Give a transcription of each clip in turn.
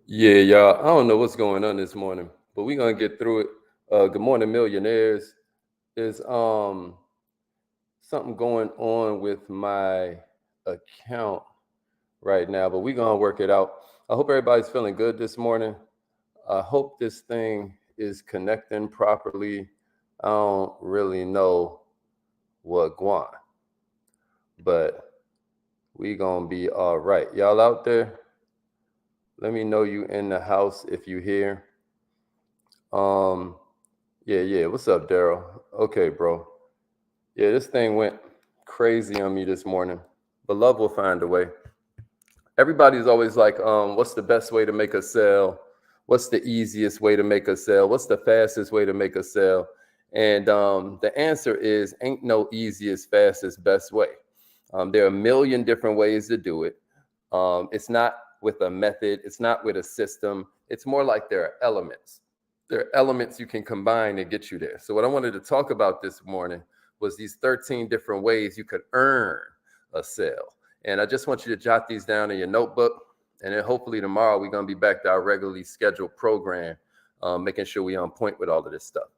Yeah, y'all. I don't know what's going on this morning, but we're gonna get through it. Good morning, millionaires. Is something going on with my account right now, but we're gonna work it out. I hope everybody's feeling good this morning. I hope this thing is connecting properly. I don't really know what going, but we gonna be all right. Y'all out there, let me know you in the house if you here. Um, yeah. What's up, Daryl? Okay, bro. Yeah, this thing went crazy on me this morning, but love will find a way. Everybody's always like, what's the best way to make a sale? What's the easiest way to make a sale? What's the fastest way to make a sale? And the answer is ain't no easiest, fastest, best way. There are a million different ways to do it. It's not with a method, it's not with a system. It's more like there are elements. There are elements you can combine to get you there. So, what I wanted to talk about this morning was these 13 different ways you could earn a sale. And I just want you to jot these down in your notebook. And then hopefully tomorrow we're going to be back to our regularly scheduled program, making sure we're on point with all of this stuff.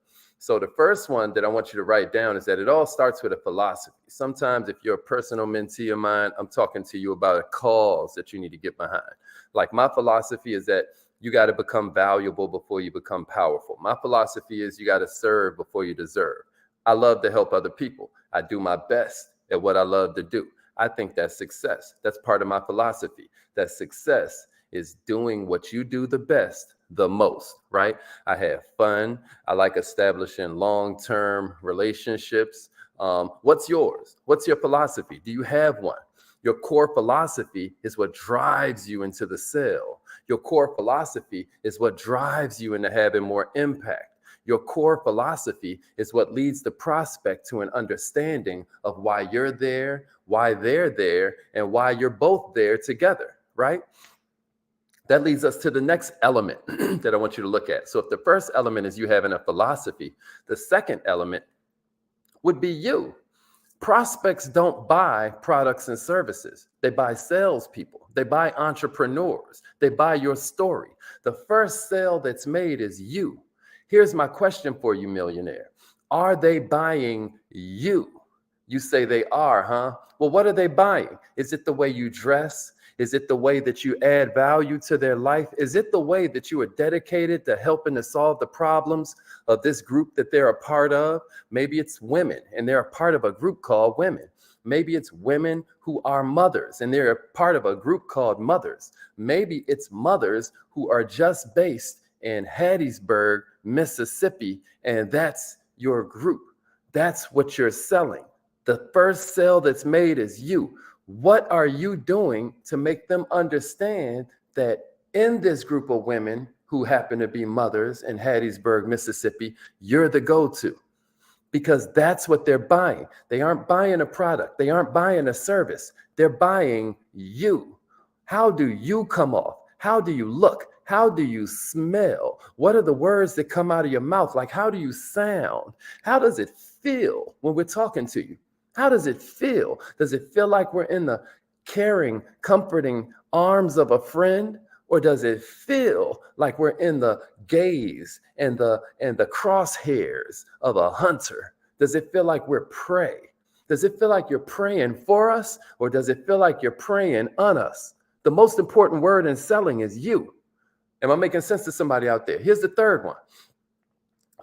So the first one that I want you to write down is that it all starts with a philosophy. Sometimes if you're a personal mentee of mine, I'm talking to you about a cause that you need to get behind. Like my philosophy is that you got to become valuable before you become powerful. My philosophy is you got to serve before you deserve. I love to help other people. I do my best at what I love to do. I think that's success. That's part of my philosophy. That success is doing what you do the best, the most, right? I have fun. I like establishing long-term relationships. What's yours? What's your philosophy? Do you have one? Your core philosophy is what drives you into the sale. Your core philosophy is what drives you into having more impact. Your core philosophy is what leads the prospect to an understanding of why you're there, why they're there, and why you're both there together, right? That leads us to the next element that I want you to look at. So if the first element is you having a philosophy, the second element would be you. Prospects don't buy products and services. They buy salespeople. They buy entrepreneurs. They buy your story. The first sale that's made is you. Here's my question for you, millionaire. Are they buying you? You say they are, huh? Well, what are they buying? Is it the way you dress? Is it the way that you add value to their life? Is it the way that you are dedicated to helping to solve the problems of this group that they're a part of? Maybe it's women and they're a part of a group called Women. Maybe it's women who are mothers and they're a part of a group called Mothers. Maybe it's mothers who are just based in Hattiesburg, Mississippi, and that's your group. That's what you're selling. The first sale that's made is you. What are you doing to make them understand that in this group of women who happen to be mothers in Hattiesburg, Mississippi, you're the go-to? Because that's what they're buying. They aren't buying a product. They aren't buying a service. They're buying you. How do you come off? How do you look? How do you smell? What are the words that come out of your mouth? Like, how do you sound? How does it feel when we're talking to you? How does it feel? Does it feel like we're in the caring, comforting arms of a friend? Or does it feel like we're in the gaze and the crosshairs of a hunter? Does it feel like we're prey? Does it feel like you're praying for us? Or does it feel like you're praying on us? The most important word in selling is you. Am I making sense to somebody out there? Here's the third one.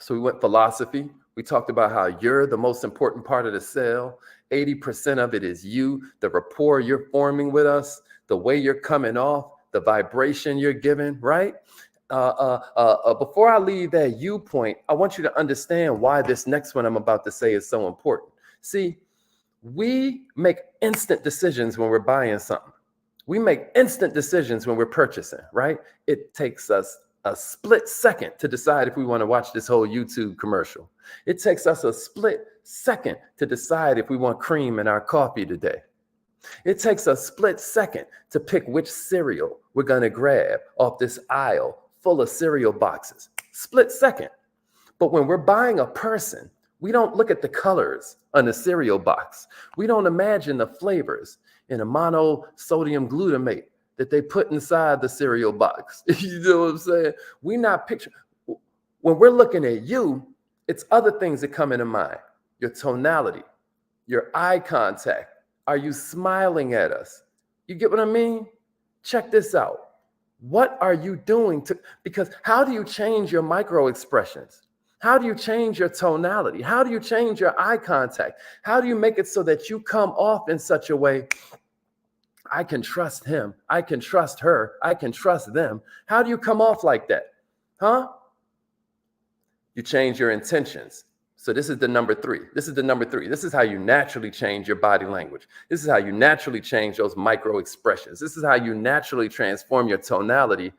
So we went philosophy. We talked about how you're the most important part of the sale. 80% of it is you, the rapport you're forming with us, the way you're coming off, the vibration you're giving, right? Before I leave that you point, I want you to understand why this next one I'm about to say is so important. See, we make instant decisions when we're buying something. We make instant decisions when we're purchasing, right? It takes us a split second to decide if we want to watch this whole YouTube commercial. It takes us a split second to decide if we want cream in our coffee today. It takes a split second to pick which cereal we're going to grab off this aisle full of cereal boxes. Split second. But when we're buying a person, we don't look at the colors on the cereal box. We don't imagine the flavors in a monosodium glutamate that they put inside the cereal box. You know what I'm saying? We not picture when we're looking at you, it's other things that come into mind. Your tonality, your eye contact. Are you smiling at us? You get what I mean? Check this out. What are you doing because how do you change your micro expressions? How do you change your tonality? How do you change your eye contact? How do you make it so that you come off in such a way, I can trust him, I can trust her, I can trust them? How do you come off like that? Huh? You change your intentions. So this is the number 3. This is the number 3. This is how you naturally change your body language. This is how you naturally change those micro expressions. This is how you naturally transform your tonality.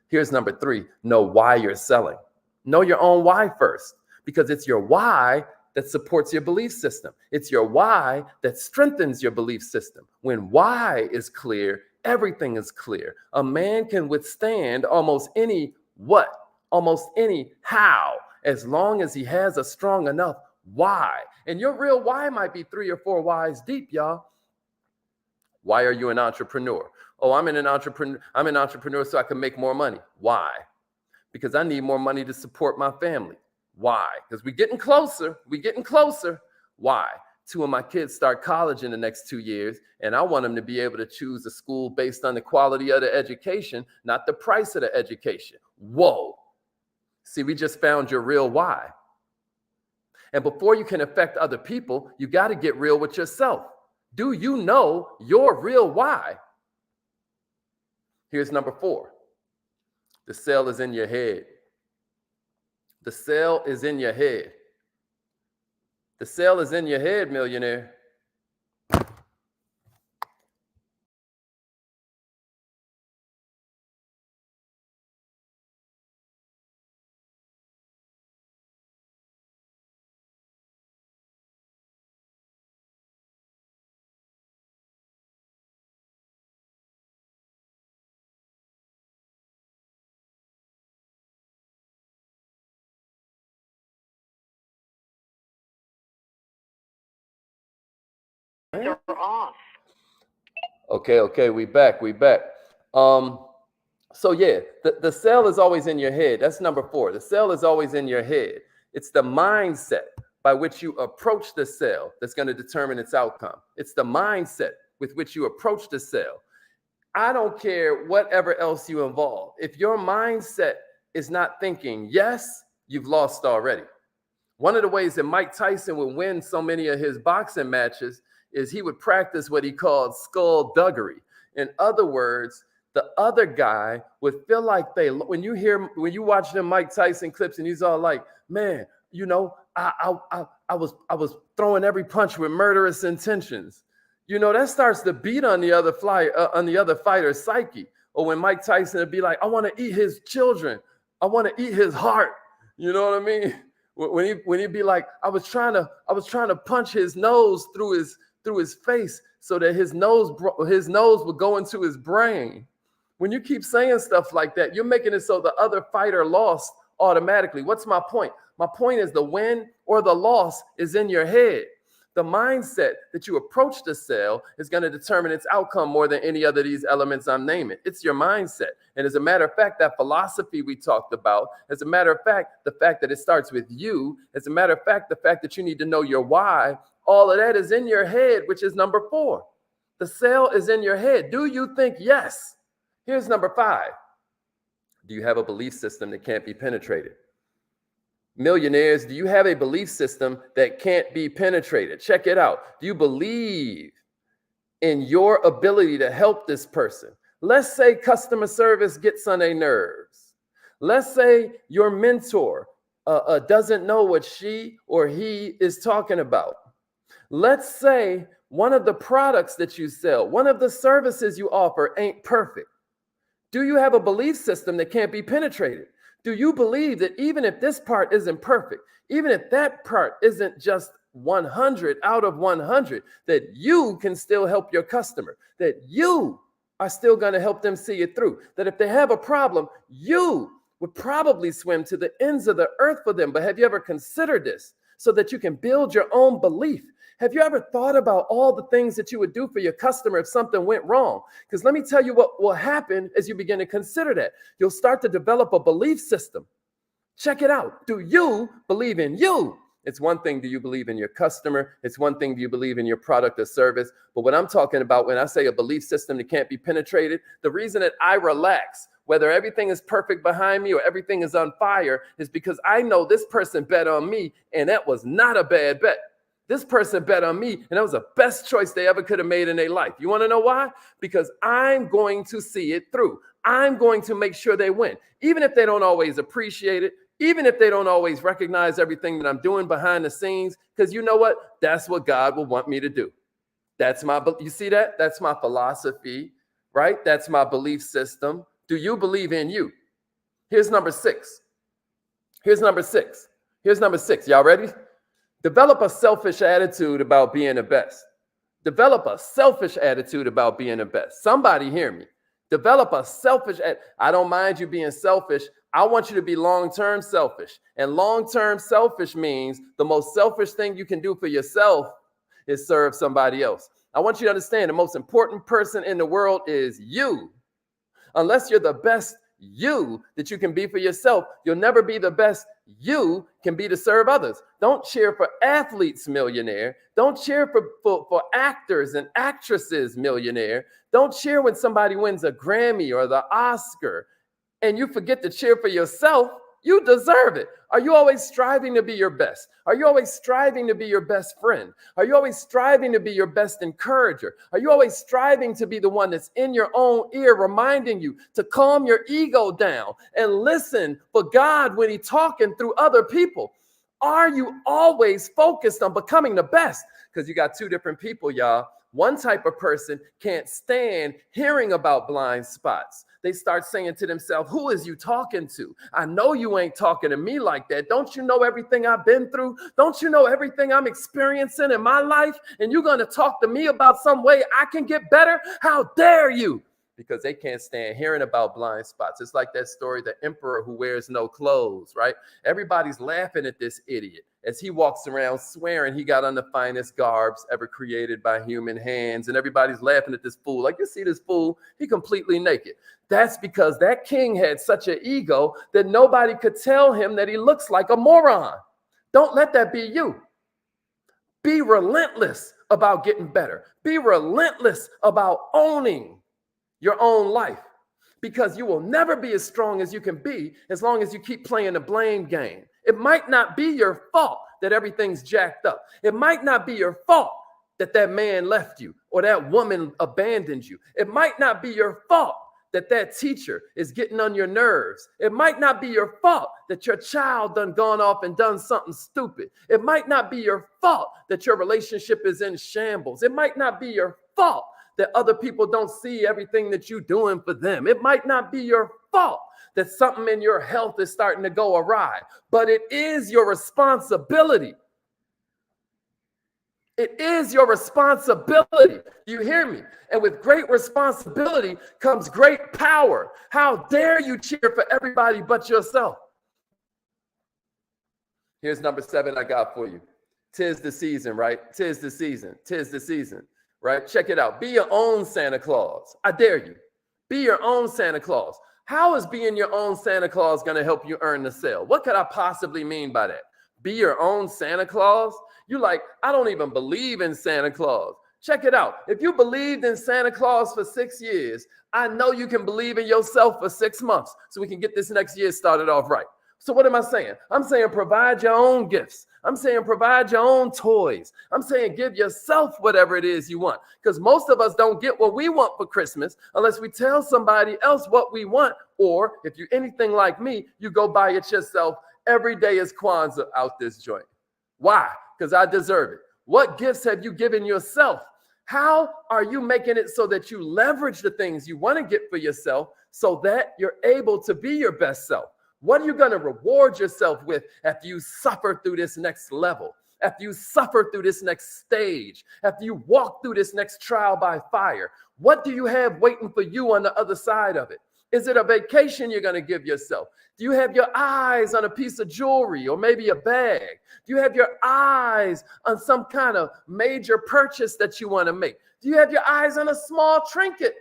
Here's number 3. Know why you're selling. Know your own why first, because it's your why that supports your belief system. It's your why that strengthens your belief system. When why is clear, everything is clear. A man can withstand almost any what, almost any how, as long as he has a strong enough why. And your real why might be 3 or 4 whys deep, y'all. Why are you an entrepreneur? Oh, I'm an entrepreneur so I can make more money. Why? Because I need more money to support my family. Why? Because we're getting closer. Why? 2 of my kids start college in the next 2 years, and I want them to be able to choose a school based on the quality of the education, not the price of the education. Whoa. See, we just found your real why. And before you can affect other people, you got to get real with yourself. Do you know your real why? Here's number 4. The sale is in your head. The sale is in your head. The sale is in your head, millionaire. They're off. Okay, we back. So yeah, the sale is always in your head. That's number 4. The sale is always in your head. It's the mindset by which you approach the sale that's going to determine its outcome. It's the mindset with which you approach the sale. I don't care whatever else you involve. If your mindset is not thinking yes, you've lost already. One of the ways that Mike Tyson would win so many of his boxing matches is he would practice what he called skullduggery. In other words, the other guy would feel like when you watch them Mike Tyson clips and he's all like, man, you know, I was throwing every punch with murderous intentions. You know, that starts to beat on the other fighter's psyche. Or when Mike Tyson would be like, I want to eat his children. I want to eat his heart. You know what I mean? When he'd be like, I was trying to punch his nose through his face so that his nose would go into his brain. When you keep saying stuff like that, you're making it so the other fighter lost automatically. What's my point? My point is the win or the loss is in your head. The mindset that you approach the sale is going to determine its outcome more than any other of these elements I'm naming. It's your mindset. And as a matter of fact, that philosophy we talked about, as a matter of fact, the fact that it starts with you, as a matter of fact, the fact that you need to know your why, all of that is in your head, which is number 4. The sale is in your head. Do you think yes? Here's number 5. Do you have a belief system that can't be penetrated? Millionaires, do you have a belief system that can't be penetrated? Check it out. Do you believe in your ability to help this person? Let's say customer service gets on their nerves. Let's say your mentor doesn't know what she or he is talking about. Let's say one of the products that you sell, one of the services you offer ain't perfect. Do you have a belief system that can't be penetrated? Do you believe that even if this part isn't perfect, even if that part isn't just 100 out of 100, that you can still help your customer, that you are still going to help them see it through, that if they have a problem, you would probably swim to the ends of the earth for them? But have you ever considered this so that you can build your own belief? Have you ever thought about all the things that you would do for your customer if something went wrong? Because let me tell you what will happen as you begin to consider that. You'll start to develop a belief system. Check it out. Do you believe in you? It's one thing, do you believe in your customer? It's one thing, do you believe in your product or service? But what I'm talking about when I say a belief system that can't be penetrated, the reason that I relax, whether everything is perfect behind me or everything is on fire, is because I know this person bet on me, and that was not a bad bet. This person bet on me, and that was the best choice they ever could have made in their life. You want to know why? Because I'm going to see it through. I'm going to make sure they win, even if they don't always appreciate it, even if they don't always recognize everything that I'm doing behind the scenes, because you know what? That's what God will want me to do. You see that? That's my philosophy, right? That's my belief system. Do you believe in you? Here's number 6. Here's number 6. Y'all ready? Develop a selfish attitude about being the best. Develop a selfish attitude about being the best. Somebody hear me. Develop a selfish. I don't mind you being selfish. I want you to be long-term selfish. And long-term selfish means the most selfish thing you can do for yourself is serve somebody else. I want you to understand the most important person in the world is you. Unless you're the best you that you can be for yourself, you'll never be the best you can be to serve others. Don't cheer for athletes, millionaire. Don't cheer for actors and actresses, millionaire. Don't cheer when somebody wins a Grammy or the Oscar and you forget to cheer for yourself. You deserve it. Are you always striving to be your best? Are you always striving to be your best friend? Are you always striving to be your best encourager? Are you always striving to be the one that's in your own ear, reminding you to calm your ego down and listen for God when He's talking through other people? Are you always focused on becoming the best? Because you got two different people, y'all. One type of person can't stand hearing about blind spots. They start saying to themselves, who is you talking to? I know you ain't talking to me like that. Don't you know everything I've been through? Don't you know everything I'm experiencing in my life? And you're going to talk to me about some way I can get better? How dare you? Because they can't stand hearing about blind spots. It's like that story, the emperor who wears no clothes, right? Everybody's laughing at this idiot as he walks around swearing he got on the finest garbs ever created by human hands. And everybody's laughing at this fool. Like, you see this fool? He completely naked. That's because that king had such an ego that nobody could tell him that he looks like a moron. Don't let that be you. Be relentless about getting better. Be relentless about owning your own life, because you will never be as strong as you can be as long as you keep playing the blame game. It might not be your fault that everything's jacked up. It might not be your fault that that man left you or that woman abandoned you. It might not be your fault that that teacher is getting on your nerves. It might not be your fault that your child done gone off and done something stupid. It might not be your fault that your relationship is in shambles. It might not be your fault that other people don't see everything that you're doing for them. It might not be your fault that something in your health is starting to go awry, but it is your responsibility. It is your responsibility. You hear me? And with great responsibility comes great power. How dare you cheer for everybody but yourself? Here's number 7 I got for you. 'Tis the season, right? 'Tis the season. 'Tis the season. Right? Check it out. Be your own Santa Claus. I dare you. Be your own Santa Claus. How is being your own Santa Claus going to help you earn the sale? What could I possibly mean by that? Be your own Santa Claus? You like, I don't even believe in Santa Claus. Check it out. If you believed in Santa Claus for 6 years, I know you can believe in yourself for 6 months so we can get this next year started off right. So what am I saying? I'm saying provide your own gifts. I'm saying provide your own toys. I'm saying give yourself whatever it is you want, because most of us don't get what we want for Christmas unless we tell somebody else what we want. Or if you're anything like me, you go buy it yourself. Every day is Kwanzaa out this joint. Why? Because I deserve it. What gifts have you given yourself? How are you making it so that you leverage the things you want to get for yourself so that you're able to be your best self? What are you going to reward yourself with after you suffer through this next level, after you suffer through this next stage, after you walk through this next trial by fire? What do you have waiting for you on the other side of it? Is it a vacation you're going to give yourself? Do you have your eyes on a piece of jewelry or maybe a bag? Do you have your eyes on some kind of major purchase that you want to make? Do you have your eyes on a small trinket?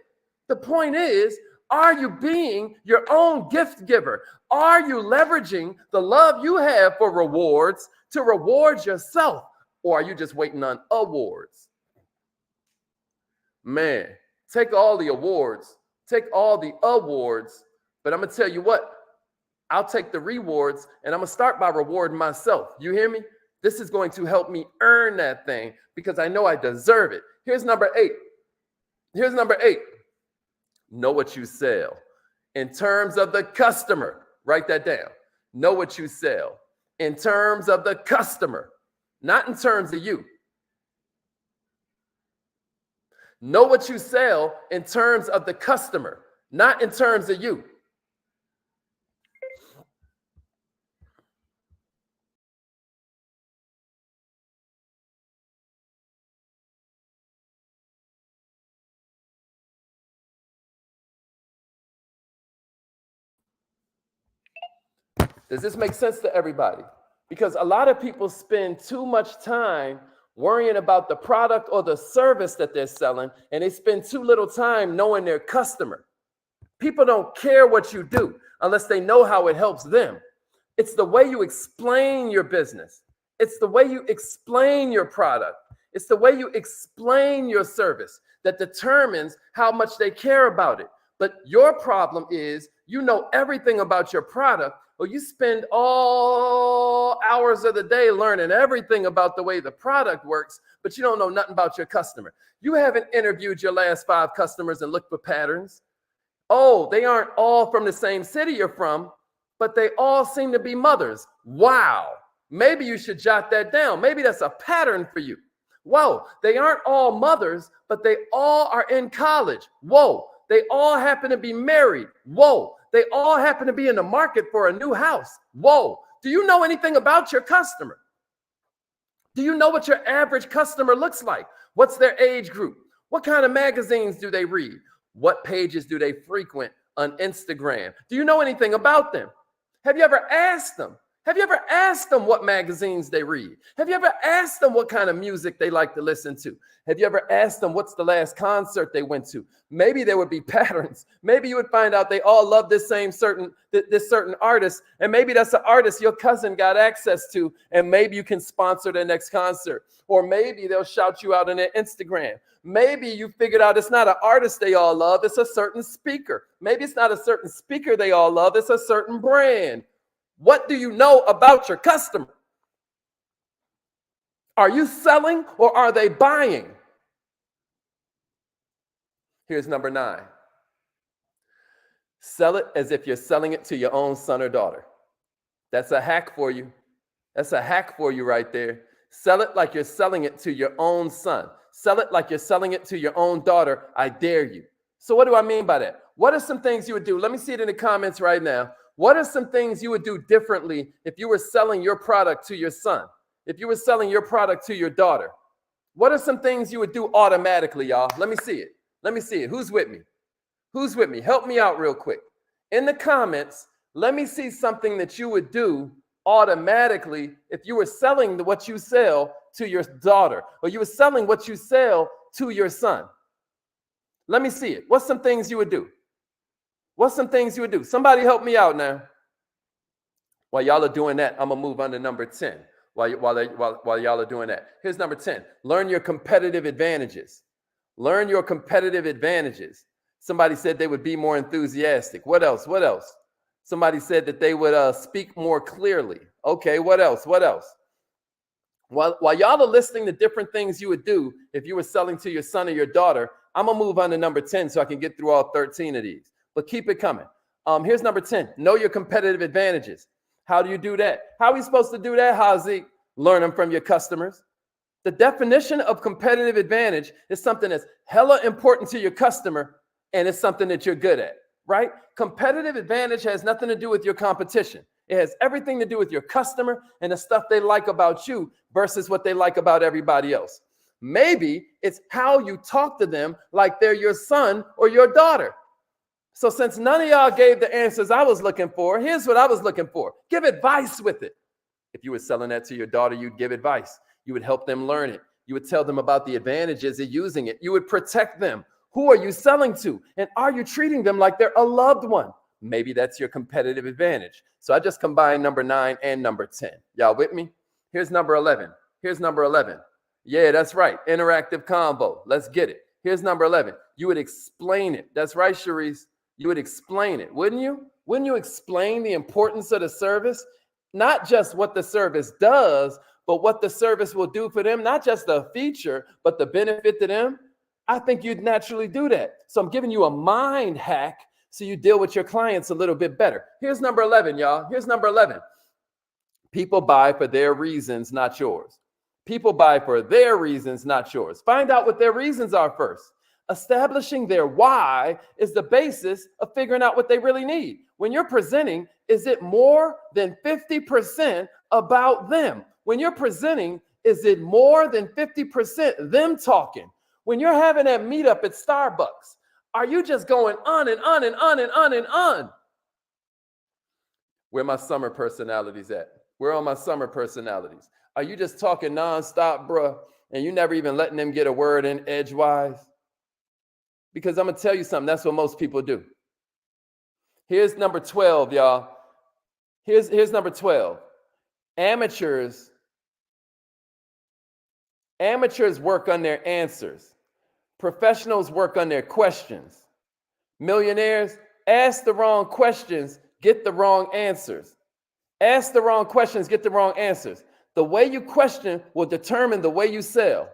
The point is, are you being your own gift giver? Are you leveraging the love you have for rewards to reward yourself? Or are you just waiting on awards? Man, take all the awards, take all the awards, but I'm going to tell you what, I'll take the rewards and I'm going to start by rewarding myself. You hear me? This is going to help me earn that thing because I know I deserve it. Here's number 8. Here's number 8. Know what you sell. In terms of the customer, write that down. Know what you sell. In terms of the customer, not in terms of you. Know what you sell in terms of the customer, not in terms of you. Does this make sense to everybody? Because a lot of people spend too much time worrying about the product or the service that they're selling, and they spend too little time knowing their customer. People don't care what you do unless they know how it helps them. It's the way you explain your business. It's the way you explain your product. It's the way you explain your service that determines how much they care about it. But your problem is you know everything about your product, or you spend all hours of the day learning everything about the way the product works, but you don't know nothing about your customer. You haven't interviewed your last 5 customers and looked for patterns. Oh, they aren't all from the same city you're from, but they all seem to be mothers. Wow. Maybe you should jot that down. Maybe that's a pattern for you. Whoa, they aren't all mothers, but they all are in college. Whoa, they all happen to be married. Whoa, they all happen to be in the market for a new house. Whoa, do you know anything about your customer? Do you know what your average customer looks like? What's their age group? What kind of magazines do they read? What pages do they frequent on Instagram? Do you know anything about them? Have you ever asked them? Have you ever asked them what magazines they read? Have you ever asked them what kind of music they like to listen to? Have you ever asked them what's the last concert they went to? Maybe there would be patterns. Maybe you would find out they all love this certain artist, and maybe that's an artist your cousin got access to, and maybe you can sponsor their next concert. Or maybe they'll shout you out on their Instagram. Maybe you figured out it's not an artist they all love, it's a certain speaker. Maybe it's not a certain speaker they all love, it's a certain brand. What do you know about your customer? Are you selling or are they buying? Here's number 9. Sell it as if you're selling it to your own son or daughter. That's a hack for you. That's a hack for you right there. Sell it like you're selling it to your own son. Sell it like you're selling it to your own daughter. I dare you. So what do I mean by that? What are some things you would do? Let me see it in the comments right now. What are some things you would do differently if you were selling your product to your son? If you were selling your product to your daughter? What are some things you would do automatically, y'all? Let me see it. Let me see it. Who's with me? Who's with me? Help me out real quick. In the comments, let me see something that you would do automatically if you were selling what you sell to your daughter, or you were selling what you sell to your son. Let me see it. What's some things you would do? What's some things you would do? Somebody help me out now. While y'all are doing that, I'm going to move on to number 10. While y'all are doing that. Here's number 10. Learn your competitive advantages. Learn your competitive advantages. Somebody said they would be more enthusiastic. What else? What else? Somebody said that they would speak more clearly. Okay, what else? What else? While y'all are listing the different things you would do if you were selling to your son or your daughter, I'm going to move on to number 10 so I can get through all 13 of these. But keep it coming. Here's number 10. Know your competitive advantages. How do you do that? How are we supposed to do that, Hazi? Learn them from your customers. The definition of competitive advantage is something that's hella important to your customer, and it's something that you're good at, right? Competitive advantage has nothing to do with your competition. It has everything to do with your customer and the stuff they like about you versus what they like about everybody else. Maybe it's how you talk to them like they're your son or your daughter. So since none of y'all gave the answers I was looking for, here's what I was looking for. Give advice with it. If you were selling that to your daughter, you'd give advice. You would help them learn it. You would tell them about the advantages of using it. You would protect them. Who are you selling to? And are you treating them like they're a loved one? Maybe that's your competitive advantage. So I just combined number 9 and number 10. Y'all with me? Here's number 11. Here's number 11. Yeah, that's right. Interactive combo. Let's get it. Here's number 11. You would explain it. That's right, Cherise. You would explain it, wouldn't you? Wouldn't you explain the importance of the service? Not just what the service does, but what the service will do for them. Not just the feature, but the benefit to them. I think you'd naturally do that. So I'm giving you a mind hack so you deal with your clients a little bit better. Here's number 11, y'all. Here's number 11. People buy for their reasons, not yours. People buy for their reasons, not yours. Find out what their reasons are first. Establishing their why is the basis of figuring out what they really need. When you're presenting, is it more than 50% about them? When you're presenting, is it more than 50% them talking? When you're having that meetup at Starbucks, are you just going on and on and on and on and on? Where my summer personalities at? Where are my summer personalities? Are you just talking nonstop, bruh, and you never even letting them get a word in edgewise? Because I'm going to tell you something. That's what most people do. Here's number 12, y'all. Here's number 12. Amateurs work on their answers. Professionals work on their questions. Millionaires ask the wrong questions, get the wrong answers. Ask the wrong questions, get the wrong answers. The way you question will determine the way you sell.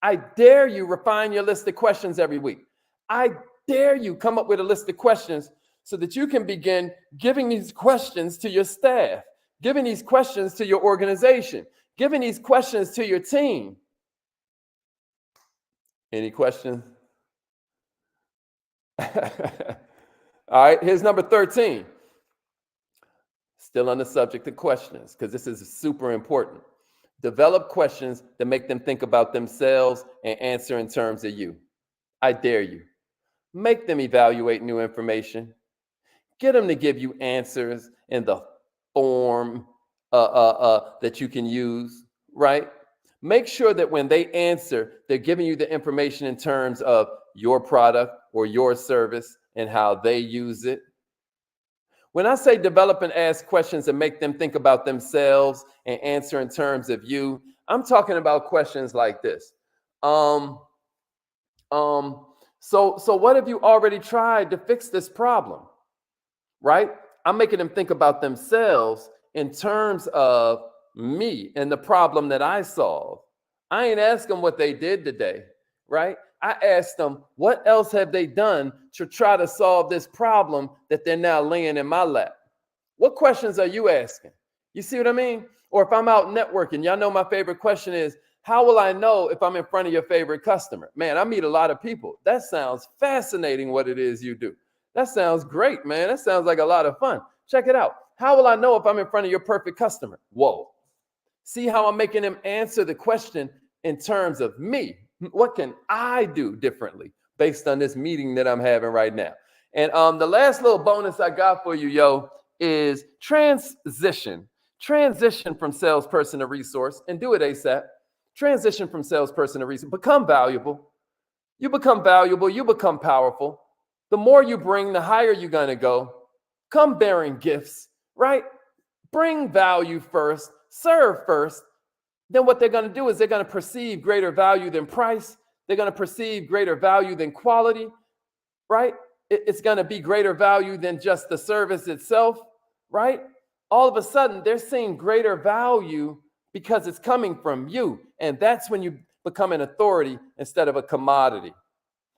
I dare you refine your list of questions every week. I dare you come up with a list of questions so that you can begin giving these questions to your staff, giving these questions to your organization, giving these questions to your team. Any questions? All right, here's number 13. Still on the subject of questions, because this is super important. Develop questions that make them think about themselves and answer in terms of you. I dare you. Make them evaluate new information. Get them to give you answers in the form that you can use, right? Make sure that when they answer, they're giving you the information in terms of your product or your service and how they use it. When I say develop and ask questions and make them think about themselves and answer in terms of you, I'm talking about questions like this. So what have you already tried to fix this problem? Right? I'm making them think about themselves in terms of me and the problem that I solve. I ain't ask them what they did today, right? I asked them, what else have they done to try to solve this problem that they're now laying in my lap? What questions are you asking? You see what I mean? Or if I'm out networking, y'all know my favorite question is, how will I know if I'm in front of your favorite customer? Man, I meet a lot of people. That sounds fascinating what it is you do. That sounds great, man. That sounds like a lot of fun. Check it out. How will I know if I'm in front of your perfect customer? Whoa. See how I'm making them answer the question in terms of me. What can I do differently based on this meeting that I'm having right now? And the last little bonus I got for you, yo, is transition. Transition from salesperson to resource, and do it ASAP. Transition from salesperson to resource. Become valuable. You become valuable. You become powerful. The more you bring, the higher you're going to go. Come bearing gifts, right? Bring value first. Serve first. Then what they're going to do is they're going to perceive greater value than price. They're going to perceive greater value than quality, right? It's going to be greater value than just the service itself, right? All of a sudden, they're seeing greater value because it's coming from you. And that's when you become an authority instead of a commodity.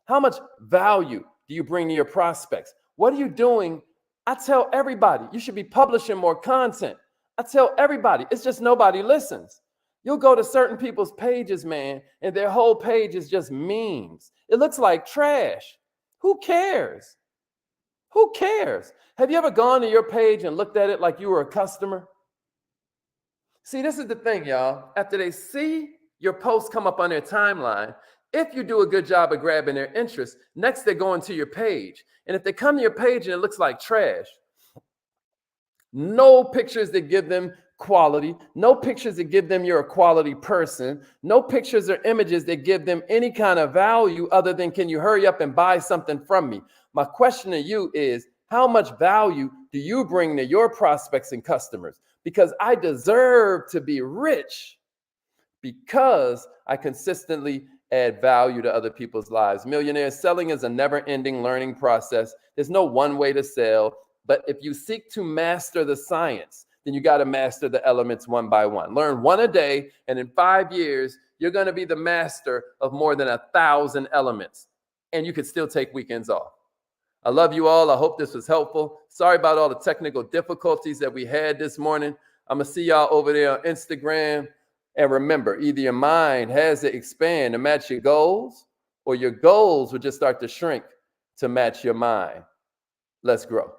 How much value do you bring to your prospects? What are you doing? I tell everybody, you should be publishing more content. I tell everybody, it's just nobody listens. You'll go to certain people's pages, man, and their whole page is just memes. It looks like trash. Who cares? Who cares? Have you ever gone to your page and looked at it like you were a customer? See, this is the thing, y'all. After they see your post come up on their timeline, If you do a good job of grabbing their interest, next they're going to your page. And if they come to your page and it looks like trash, no pictures that give them quality, no pictures that give them you're a quality person, no pictures or images that give them any kind of value other than, can you hurry up and buy something from me? My question to you is, how much value do you bring to your prospects and customers? Because I deserve to be rich because I consistently add value to other people's lives. Millionaires, selling is a never-ending learning process. There's no one way to sell, but if you seek to master the science, then you got to master the elements one by one. Learn one a day, and in 5 years, you're going to be the master of more than 1,000 elements, and you could still take weekends off. I love you all. I hope this was helpful. Sorry about all the technical difficulties that we had this morning. I'm going to see y'all over there on Instagram. And remember, either your mind has to expand to match your goals, or your goals will just start to shrink to match your mind. Let's grow.